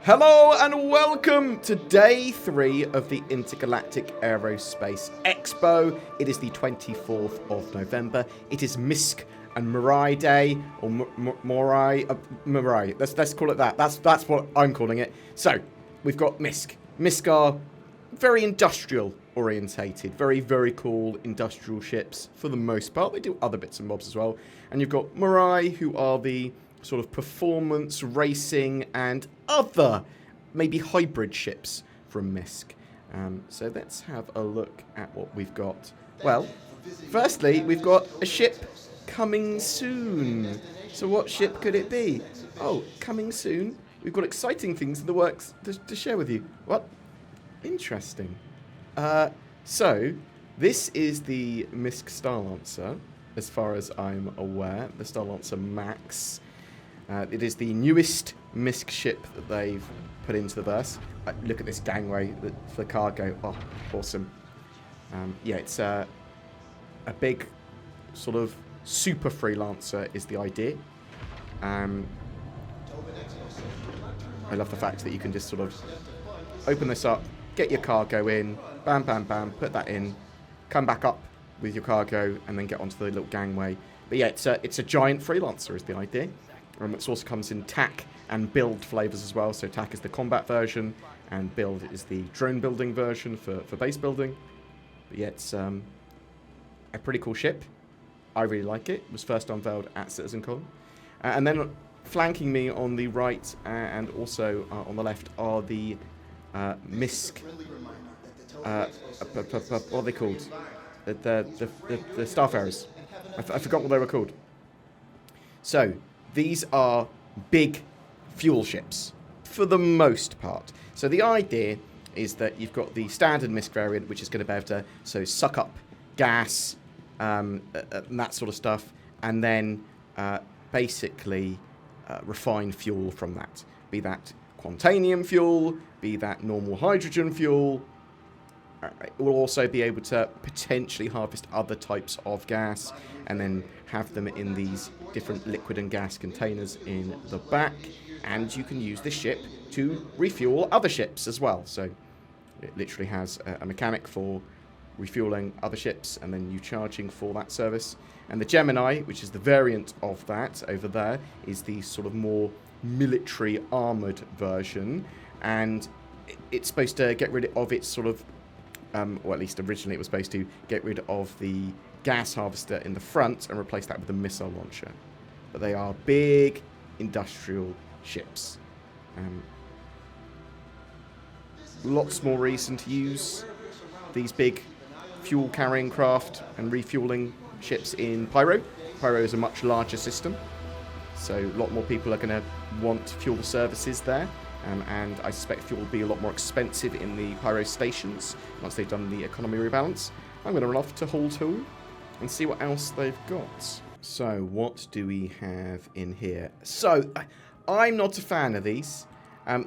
Hello and welcome to day 3 of the Intergalactic Aerospace Expo. It is the 24th of November. It is MISC and Mirai Day, or Mirai. Let's call it that. That's what I'm calling it. So we've got MISC. MISC are very industrial orientated, very cool industrial ships for the most part. They do other bits and bobs as well. And you've got Mirai, who are the sort of performance, racing, and other maybe hybrid ships from MISC. So let's have a look at what we've got. Well, firstly, we've got a ship coming soon. So what ship could it be? Oh, coming soon. We've got exciting things in the works to share with you. What? Interesting. So this is the MISC Starlancer, as far as I'm aware. The Starlancer Max. It is the newest MISC ship that they've put into the verse. Look at this gangway for cargo. Oh, awesome. Yeah, it's a big sort of super freelancer is the idea. I love the fact that you can just sort of open this up, get your cargo in, bam, put that in, come back up with your cargo, and then get onto the little gangway. But yeah, it's a giant freelancer is the idea. It also comes in TAC and build flavors as well. So TAC is the combat version, and build is the drone building version for base building. But yeah, it's a pretty cool ship. I really like it. It was first unveiled at CitizenCon. And then flanking me on the right and also on the left are the MISC. What are they called? The Starfarers. I forgot what they were called. So these are big fuel ships, for the most part. So the idea is that you've got the standard MISC variant, which is going to be able to suck up gas and that sort of stuff, and then basically refine fuel from that. Be that quantanium fuel, be that normal hydrogen fuel. It will also be able to potentially harvest other types of gas and then have them in these different liquid and gas containers in the back. And you can use this ship to refuel other ships as well. So it literally has a mechanic for refueling other ships and then you charging for that service. And the Gemini, which is the variant of that over there, is the sort of more military armoured version. And it's supposed to get rid of its sort of or at least originally it was supposed to get rid of the gas harvester in the front and replace that with a missile launcher. But they are big industrial ships. Lots more reason to use these big fuel carrying craft and refueling ships in Pyro. Pyro is a much larger system, so a lot more people are going to want fuel services there. And I suspect fuel will be a lot more expensive in the Pyro stations once they've done the economy rebalance. I'm going to run off to Hall 2 and see what else they've got. So, what do we have in here? So, I'm not a fan of these.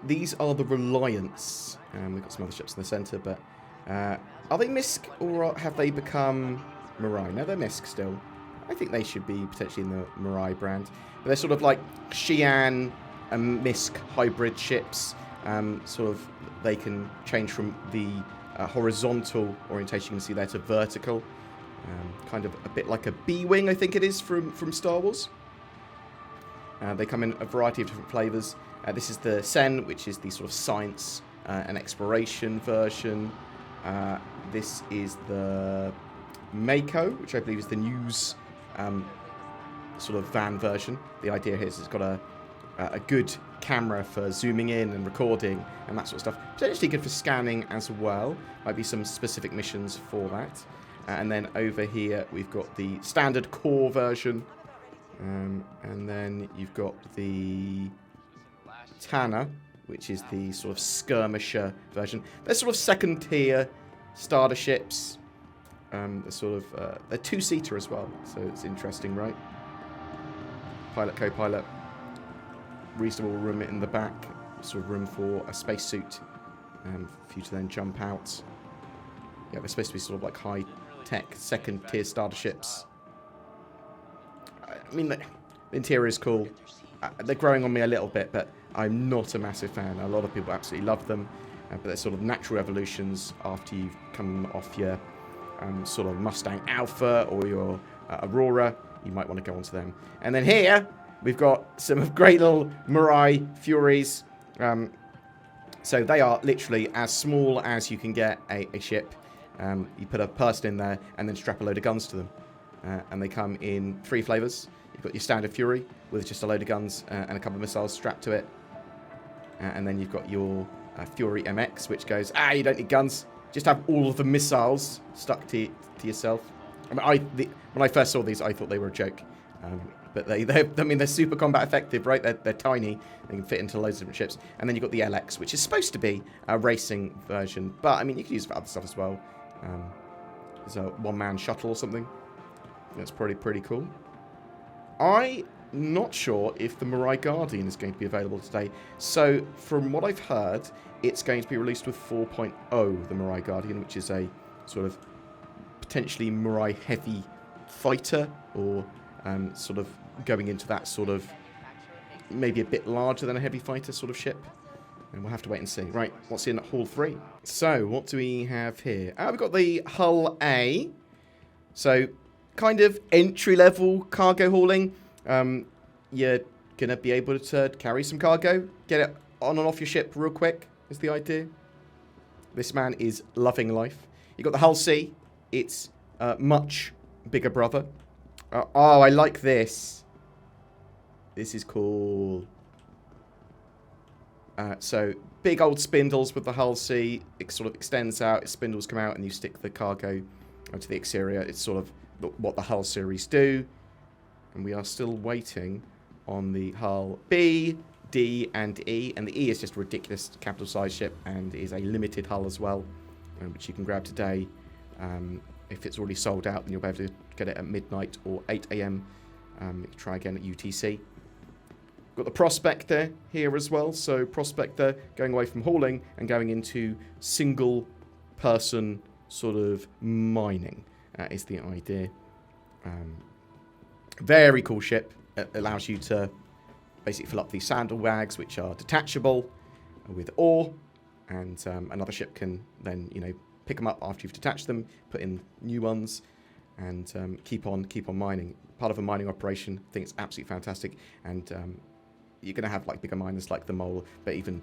These are the Reliance. We've got some other ships in the centre, but are they MISC or have they become Mirai? No, they're MISC still. I think they should be potentially in the Mirai brand. But they're sort of like Xi'an and MISC hybrid ships. Sort of they can change from the horizontal orientation you can see there to vertical. Kind of a bit like a B-Wing, I think it is, from Star Wars. They come in a variety of different flavours. This is the Sen, which is the sort of science and exploration version. This is the Mako, which I believe is the news sort of van version. The idea here is it's got a good camera for zooming in and recording and that sort of stuff. Potentially good for scanning as well. Might be some specific missions for that. And then over here we've got the standard core version. And then you've got the Tanner, which is the sort of skirmisher version. They're sort of second tier starter ships. They're sort of they're two-seater as well, so it's interesting, right? Pilot, co-pilot. Reasonable room in the back, sort of room for a spacesuit for you to then jump out. Yeah, they're supposed to be sort of like high-tech second-tier starter ships. I mean, the interior is cool. They're growing on me a little bit, but I'm not a massive fan. A lot of people absolutely love them, but they're sort of natural evolutions after you've come off your sort of Mustang Alpha or your Aurora. You might want to go onto them. And then here, we've got some great little Mirai Furies. So they are literally as small as you can get a ship. You put a person in there and then strap a load of guns to them. And they come in 3 flavors. You've got your standard Fury with just a load of guns and a couple of missiles strapped to it. And then you've got your Fury MX, which goes, you don't need guns. Just have all of the missiles stuck to yourself. I mean, when I first saw these, I thought they were a joke. But they're super combat effective, right? They're tiny. They can fit into loads of different ships. And then you've got the LX, which is supposed to be a racing version. But, I mean, you can use it for other stuff as well. There's a one-man shuttle or something. That's pretty cool. I'm not sure if the Mirai Guardian is going to be available today. So, from what I've heard, it's going to be released with 4.0, the Mirai Guardian, which is a sort of potentially Mirai heavy fighter, or sort of going into that sort of maybe a bit larger than a heavy fighter sort of ship. And we'll have to wait and see. Right, what's in Hall 3? So, what do we have here? We've got the Hull A. So, kind of entry-level cargo hauling. You're going to be able to carry some cargo, get it on and off your ship real quick, is the idea. This man is loving life. You've got the Hull C. It's much bigger brother. I like this. This is cool. So, big old spindles with the Hull C. It sort of extends out, its spindles come out, and you stick the cargo onto the exterior. It's sort of what the Hull series do. And we are still waiting on the Hull B, D, and E. And the E is just a ridiculous capital size ship and is a limited hull as well, which you can grab today. If it's already sold out, then you'll be able to get it at midnight or 8 AM. You can try again at UTC. Got the Prospector here as well. So Prospector going away from hauling and going into single person sort of mining is the idea. Very cool ship. It allows you to basically fill up these sandal wags, which are detachable with ore, and another ship can then, pick them up after you've detached them, put in new ones, and keep on mining. Part of a mining operation. I think it's absolutely fantastic, and you're going to have like bigger miners like the Mole, but even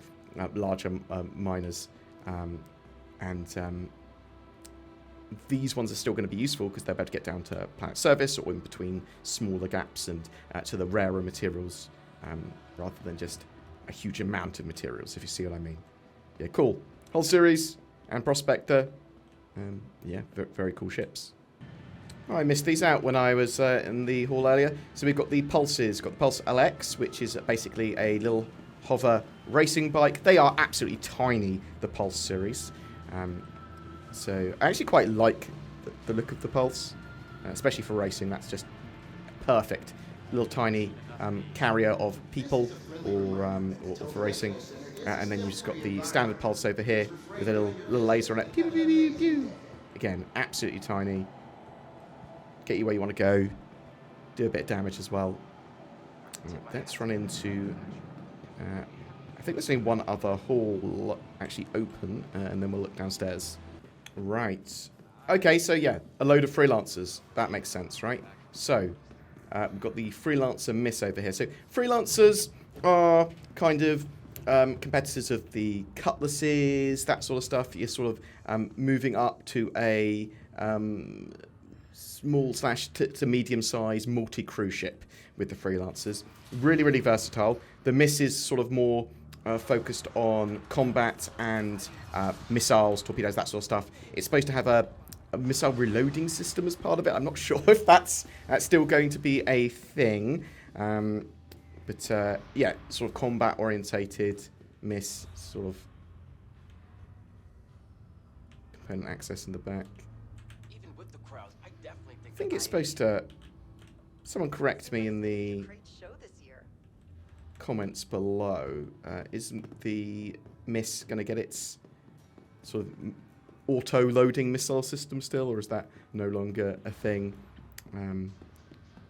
larger miners, and these ones are still going to be useful because they're able to get down to planet service or in between smaller gaps and to the rarer materials, rather than just a huge amount of materials, if you see what I mean. Yeah, cool. Hull series and Prospector. Yeah, very cool ships. I missed these out when I was in the hall earlier. So we've got the Pulses. Got the Pulse LX, which is basically a little hover racing bike. They are absolutely tiny, the Pulse series. So I actually quite like the look of the Pulse, especially for racing. That's just perfect. Little tiny carrier of people or for racing. And then you've just got the standard Pulse over here with a little laser on it. Pew, pew, pew, pew. Again, absolutely tiny. Get you where you want to go. Do a bit of damage as well. Right, let's run into... I think there's only one other hall actually open, and then we'll look downstairs. Right. Okay, so yeah, a load of freelancers. That makes sense, right? So, we've got the freelancer miss over here. So, freelancers are kind of competitors of the cutlasses, that sort of stuff. You're sort of moving up to a small / to medium-sized multi-crew ship with the freelancers. Really, really versatile. The miss is sort of more focused on combat and missiles, torpedoes, that sort of stuff. It's supposed to have a missile reloading system as part of it. I'm not sure if that's still going to be a thing. But yeah, sort of combat-orientated miss, sort of component access in the back. Even with the crowds, I definitely think I think it's supposed to... Someone correct me in the comments below. Isn't the miss going to get its sort of auto-loading missile system still, or is that no longer a thing?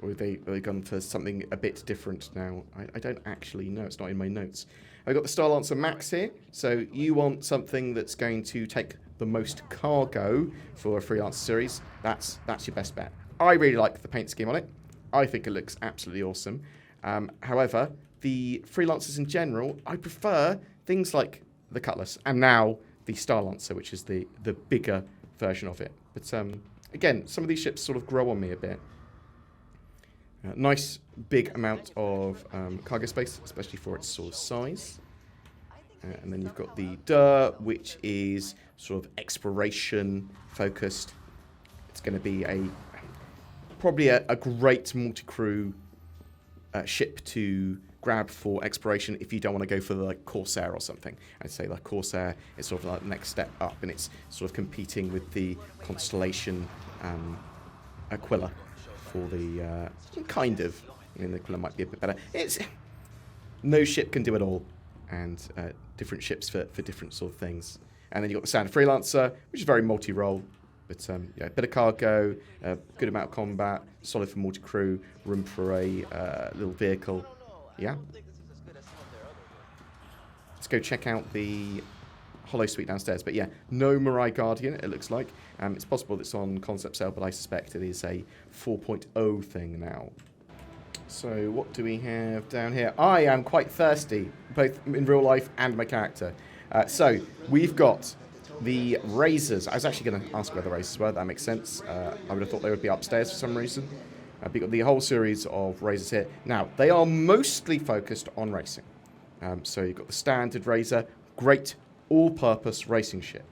Or have they gone for something a bit different now? I don't actually know. It's not in my notes. I've got the StarLancer Max here. So you want something that's going to take the most cargo for a Freelancer series. That's your best bet. I really like the paint scheme on it. I think it looks absolutely awesome. However, the Freelancers in general, I prefer things like the Cutlass and now the StarLancer, which is the bigger version of it. But again, some of these ships sort of grow on me a bit. Nice big amount of cargo space, especially for its sort of size. And then you've got the which is sort of exploration focused. It's going to be probably a great multi-crew ship to grab for exploration if you don't want to go for the Corsair or something. I'd say the Corsair is sort of like the next step up, and it's sort of competing with the Constellation Aquila for the kind of. I mean, the Aquila might be a bit better. No ship can do it all, and different ships for different sort of things. And then you've got the standard Freelancer, which is very multi-role. But yeah, a bit of cargo, good amount of combat, solid for multi-crew, room for a little vehicle. Yeah. Let's go check out the Hollow Suite downstairs. But yeah, no Mirai Guardian, it looks like. It's possible it's on concept sale, but I suspect it is a 4.0 thing now. So what do we have down here? I am quite thirsty, both in real life and my character. So we've got the razors. I was actually going to ask where the razors were. That makes sense. I would have thought they would be upstairs for some reason. We've got the whole series of razors here. Now, they are mostly focused on racing. So you've got the standard Razor, great all-purpose racing ship.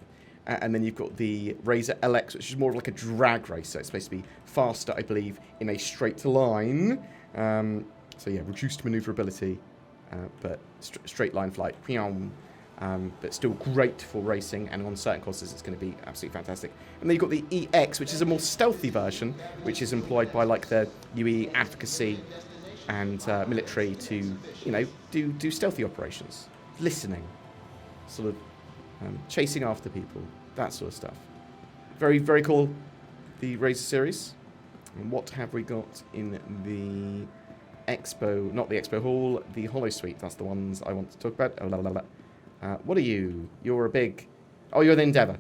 And then you've got the Razor LX, which is more like a drag racer. It's supposed to be faster, I believe, in a straight line. So yeah, reduced maneuverability, but straight line flight. But still great for racing, and on certain courses it's going to be absolutely fantastic. And then you've got the EX, which is a more stealthy version, which is employed by like the UE advocacy and military to, you know, do stealthy operations, listening, sort of chasing after people, that sort of stuff. Very, very cool, the Razor series. And what have we got in the Expo, not the Expo Hall, the Hollow Suite? That's the ones I want to talk about. Oh, la, la, la. What are you? You're a big... Oh, you're the Endeavour.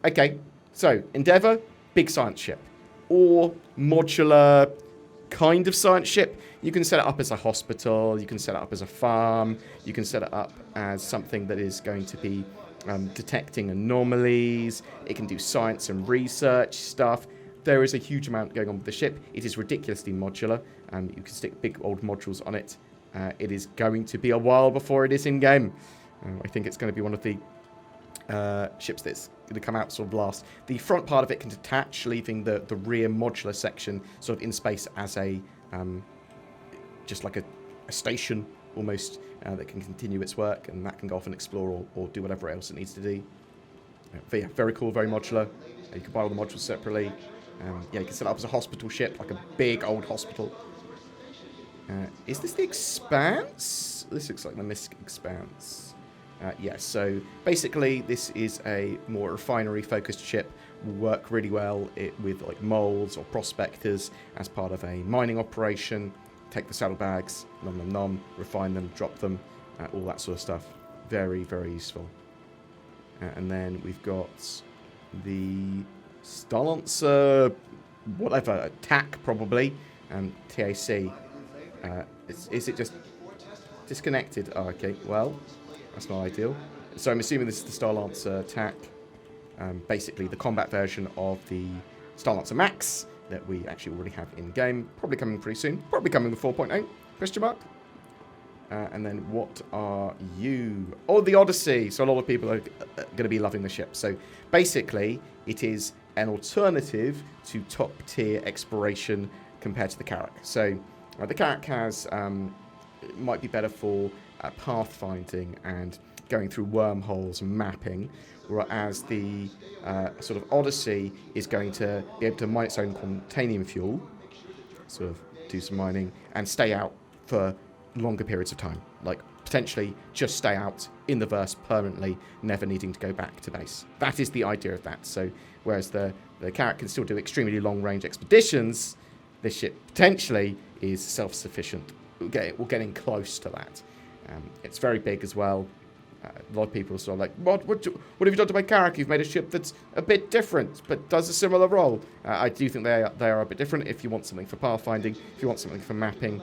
Okay, so Endeavour, big science ship. Or modular kind of science ship. You can set it up as a hospital. You can set it up as a farm. You can set it up as something that is going to be detecting anomalies. It can do science and research stuff. There is a huge amount going on with the ship. It is ridiculously modular. You can stick big old modules on it. It is going to be a while before it is in-game. I think it's going to be one of the ships that's going to come out sort of last. The front part of it can detach, leaving the rear modular section sort of in space as a just like a station almost that can continue its work, and that can go off and explore or do whatever else it needs to do. But yeah, very cool, very modular. You can buy all the modules separately. Yeah, you can set it up as a hospital ship, like a big old hospital. Is this the Expanse? This looks like the MISC Expanse. Yes, so basically this is a more refinery-focused ship. Will work really well with like moles or prospectors as part of a mining operation. Take the saddlebags, refine them, drop them, all that sort of stuff. Very, very useful. And then we've got the StarLancer, whatever, TAC probably, TAC. Is it just disconnected? Oh, okay, well, that's not ideal. So I'm assuming this is the StarLancer TAC, basically the combat version of the StarLancer Max that we actually already have in-game. Probably coming pretty soon. Probably coming with 4.0, question mark. And then what are you? Oh, the Odyssey. So a lot of people are going to be loving the ship. So basically, it is an alternative to top-tier exploration compared to the Carrack. So the Carrack has, it might be better for pathfinding and going through wormholes and mapping, whereas the sort of Odyssey is going to be able to mine its own containing fuel, sort of do some mining, and stay out for longer periods of time. Like, potentially just stay out in the verse permanently, never needing to go back to base. That is the idea of that. So, whereas the Carrack can still do extremely long-range expeditions, this ship potentially is self-sufficient. We're getting close to that. It's very big as well. A lot of people are sort of like, what have you done to my character? You've made a ship that's a bit different, but does a similar role. I do think they are a bit different. If you want something for pathfinding, if you want something for mapping,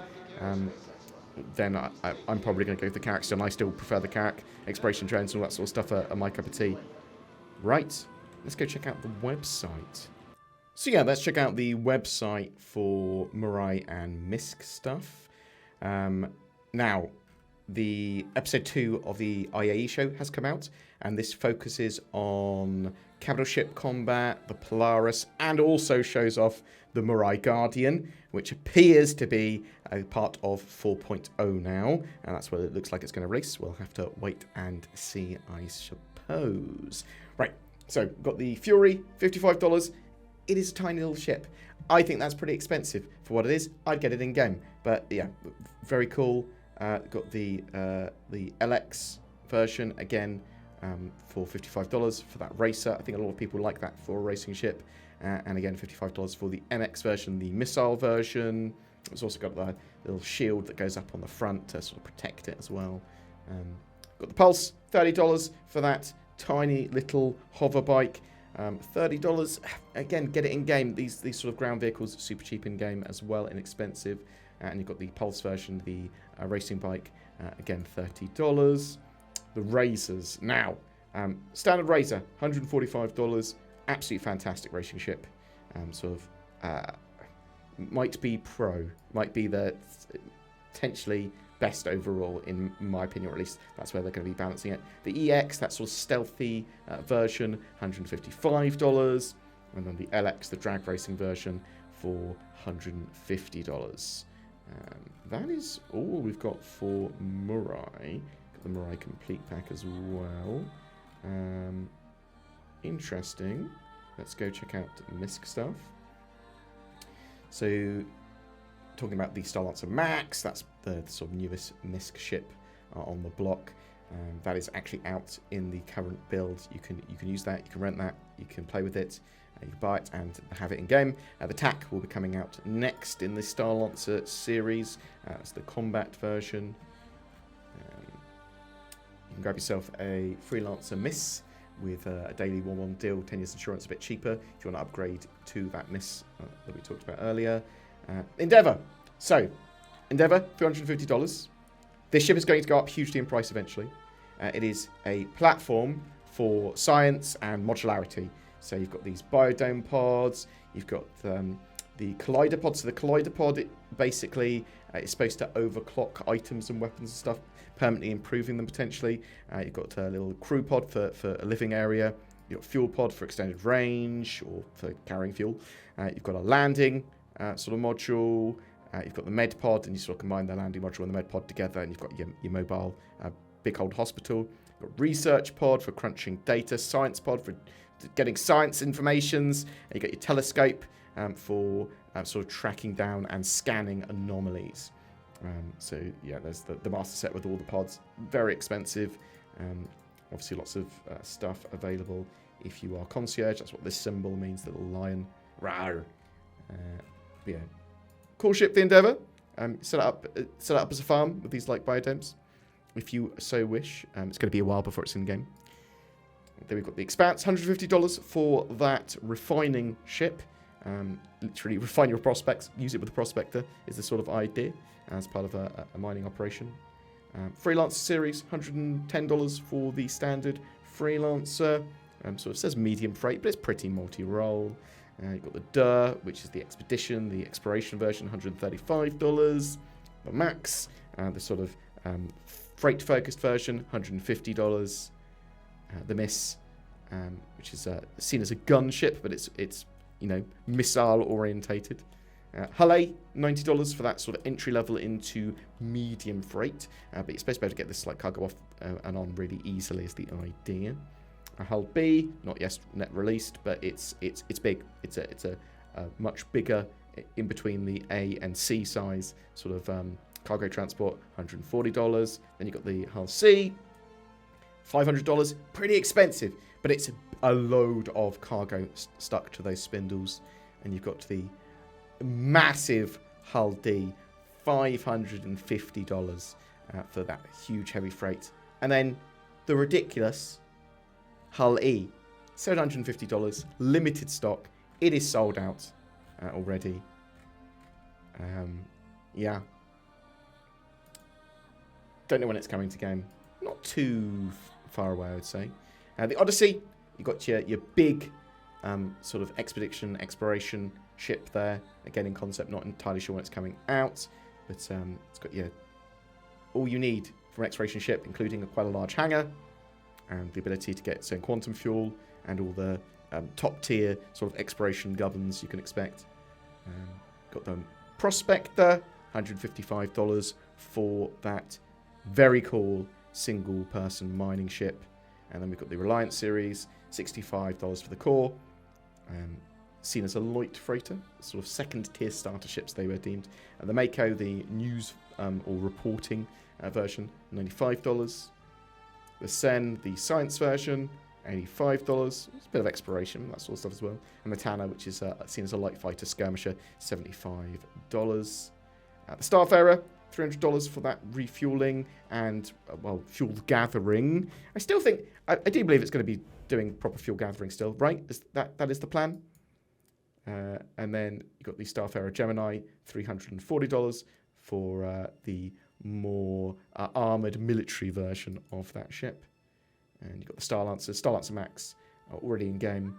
then I'm probably going to go for the Carrack still. And I still prefer the Carrack. Exploration drones and all that sort of stuff are my cup of tea. Right, let's go check out the website. So yeah, let's check out the website for Mirai and MISC stuff. Now, the episode 2 of the IAE show has come out, and this focuses on capital ship combat, the Polaris, and also shows off the Mirai Guardian, which appears to be a part of 4.0 now, and that's what it looks like it's going to release. We'll have to wait and see, I suppose. Right, so got the Fury, $55. It is a tiny little ship. I think that's pretty expensive for what it is. I'd get it in game, but yeah, very cool. Got the LX version again for $55 for that racer. I think a lot of people like that for a racing ship. And again, $55 for the MX version, the missile version. It's also got the little shield that goes up on the front to sort of protect it as well. Got the Pulse, $30 for that tiny little hover bike. $30. Again, get it in game. These sort of ground vehicles are super cheap in game as well, inexpensive. And you've got the Pulse version, the racing bike, again, $30. The Razors. Now, standard Razor, $145. Absolutely fantastic racing ship. Might be pro. Might be the potentially best overall, in my opinion, or at least that's where they're going to be balancing it. The EX, that sort of stealthy version, $155. And then the LX, the drag racing version, for $150. That is all we've got for Mirai. Got the Mirai complete pack as well. Interesting. Let's go check out MISC stuff. So, talking about the Starlancer Max, that's the sort of newest MISC ship on the block. That is actually out in the current build. You can use that, you can rent that, you can play with it. You can buy it and have it in game. The TAC will be coming out next in the Starlancer series. It's the combat version. You can grab yourself a Freelancer MISC with a daily 1-1 deal, 10 years insurance, a bit cheaper if you want to upgrade to that MISC that we talked about earlier. Endeavour. So, Endeavour, $250. This ship is going to go up hugely in price eventually. It is a platform for science and modularity. So you've got these biodome pods, you've got the collider pod. So the collider pod basically is supposed to overclock items and weapons and stuff, permanently improving them potentially. You've got a little crew pod for a living area. You've got fuel pod for extended range or for carrying fuel. You've got a landing sort of module. You've got the med pod, and you sort of combine the landing module and the med pod together, and you've got your mobile big old hospital. You've got research pod for crunching data, science pod for getting science informations. And you got your telescope for sort of tracking down and scanning anomalies. So yeah, there's the master set with all the pods. Very expensive. Obviously lots of stuff available if you are concierge. That's what this symbol means, the little lion. Rawr. Yeah. Cool ship, the Endeavour. Set it up as a farm with these like biodomes, if you so wish. It's going to be a while before it's in game. Then we've got the Expanse, $150 for that refining ship. Literally refine your prospects, use it with a prospector is the sort of idea as part of a mining operation. Freelancer series, $110 for the standard Freelancer. So it says medium freight, but it's pretty multi-role. You've got the DUR, which is the Expedition, the Exploration version, $135. The Max, the sort of freight-focused version, $150. The MISC, which is seen as a gunship, but it's missile-orientated. Hull, $90 for that sort of entry level into medium freight, but you're supposed to be able to get this like cargo off and on really easily is the idea. Hull B, not yet released, but it's big. It's a much bigger in between the A and C size sort of cargo transport, $140. Then you've got the Hull C, $500, pretty expensive, but it's a load of cargo stuck to those spindles. And you've got the massive Hull D, $550. for that huge heavy freight. And then the ridiculous Hull E, $750, limited stock. It is sold out already. Yeah. Don't know when it's coming to game. Not too far away, I would say. The Odyssey, you got your big sort of exploration ship there. Again, in concept, not entirely sure when it's coming out. But it's got all you need for an exploration ship, including quite a large hangar and the ability to get its own quantum fuel and all the top tier sort of exploration gubbins you can expect. Got the Prospector, $155 for that very cool single person mining ship. And then we've got the Reliance series, $65 for the core. Seen as a light freighter, sort of second tier starter ships they were deemed. And the Mako, the news or reporting version, $95. The Sen, the science version, $85. It's a bit of exploration, that sort of stuff as well. And the Tanner, which is seen as a light fighter skirmisher, $75. The Starfarer, $300 for that refueling and, fuel gathering. I still think, I do believe it's going to be doing proper fuel gathering still, right? That is the plan. And then you've got the Starfarer Gemini, $340 for the more armoured military version of that ship. And you've got the Starlancer Max, already in game.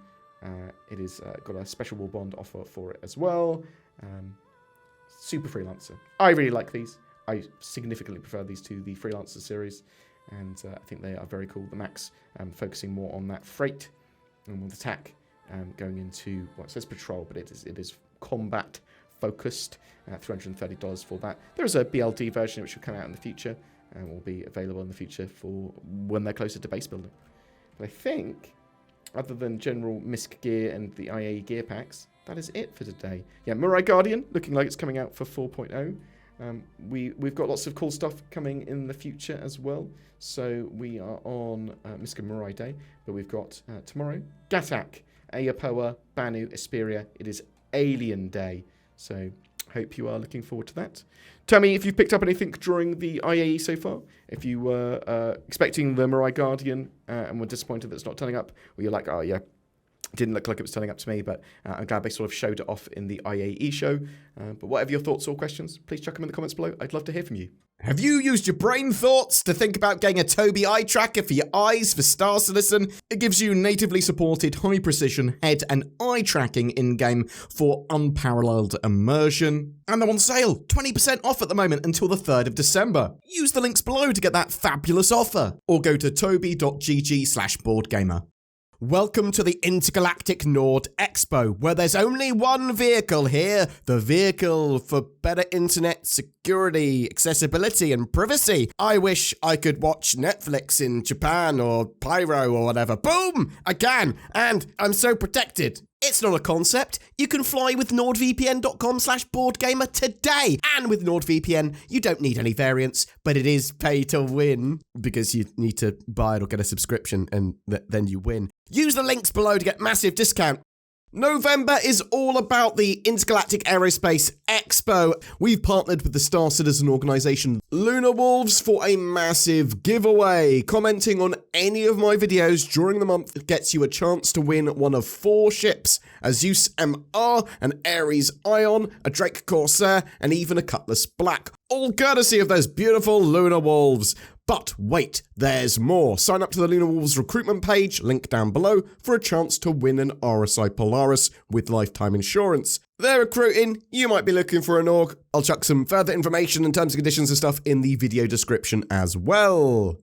It is got a special war bond offer for it as well. Super Freelancer. I really like these. I significantly prefer these to the Freelancer series. And I think they are very cool. The Max focusing more on that freight and with attack going into, it says patrol, but it is combat focused. $330 for that. There is a BLD version which will come out in the future and will be available in the future for when they're closer to base building. But I think, other than general MISC gear and the IAE gear packs, that is it for today. Yeah, Mirai Guardian, looking like it's coming out for 4.0. We've got lots of cool stuff coming in the future as well. So we are on MISC Mirai Day, but we've got tomorrow, Gatak, Ayapoa, Banu, Esperia. It is Alien Day. So hope you are looking forward to that. Tell me if you've picked up anything during the IAE so far. If you were expecting the Mirai Guardian and were disappointed that it's not turning up, or you're like, oh yeah, didn't look like it was turning up to me, but I'm glad they sort of showed it off in the IAE show. But whatever your thoughts or questions, please chuck them in the comments below. I'd love to hear from you. Have you used your brain thoughts to think about getting a Tobii eye tracker for your eyes for Star Citizen? It gives you natively supported high-precision head and eye tracking in-game for unparalleled immersion. And they're on sale, 20% off at the moment until the 3rd of December. Use the links below to get that fabulous offer, or go to tobii.gg/BoredGamer. Welcome to the Intergalactic Nord Expo, where there's only one vehicle here, the vehicle for better internet security, accessibility, and privacy. I wish I could watch Netflix in Japan or Pyro or whatever. Boom! I can, and I'm so protected. It's not a concept. You can fly with nordvpn.com/BoredGamer today. And with NordVPN, you don't need any variants, but it is pay to win because you need to buy it or get a subscription and then you win. Use the links below to get massive discount. November is all about the Intergalactic Aerospace Expo. We've partnered with the Star Citizen organisation Lunar Wolves for a massive giveaway. Commenting on any of my videos during the month gets you a chance to win one of 4 ships, a Zeus MR, an Ares Ion, a Drake Corsair, and even a Cutlass Black. All courtesy of those beautiful Lunar Wolves. But wait, there's more. Sign up to the Lunar Wolves recruitment page, link down below, for a chance to win an RSI Polaris with lifetime insurance. They're recruiting, you might be looking for an org. I'll chuck some further information and terms and conditions and stuff in the video description as well.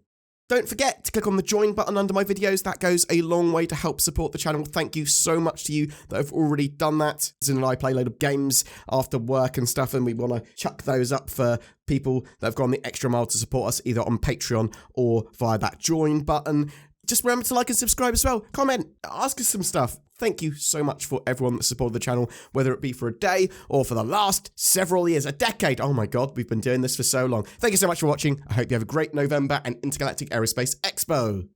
Don't forget to click on the join button under my videos. That goes a long way to help support the channel. Thank you so much to you that have already done that. Zin and I play a load of games after work and stuff, and we want to chuck those up for people that have gone the extra mile to support us either on Patreon or via that join button. Just remember to like and subscribe as well. Comment, ask us some stuff. Thank you so much for everyone that supported the channel, whether it be for a day or for the last several years, a decade. Oh my God, we've been doing this for so long. Thank you so much for watching. I hope you have a great November and Intergalactic Aerospace Expo.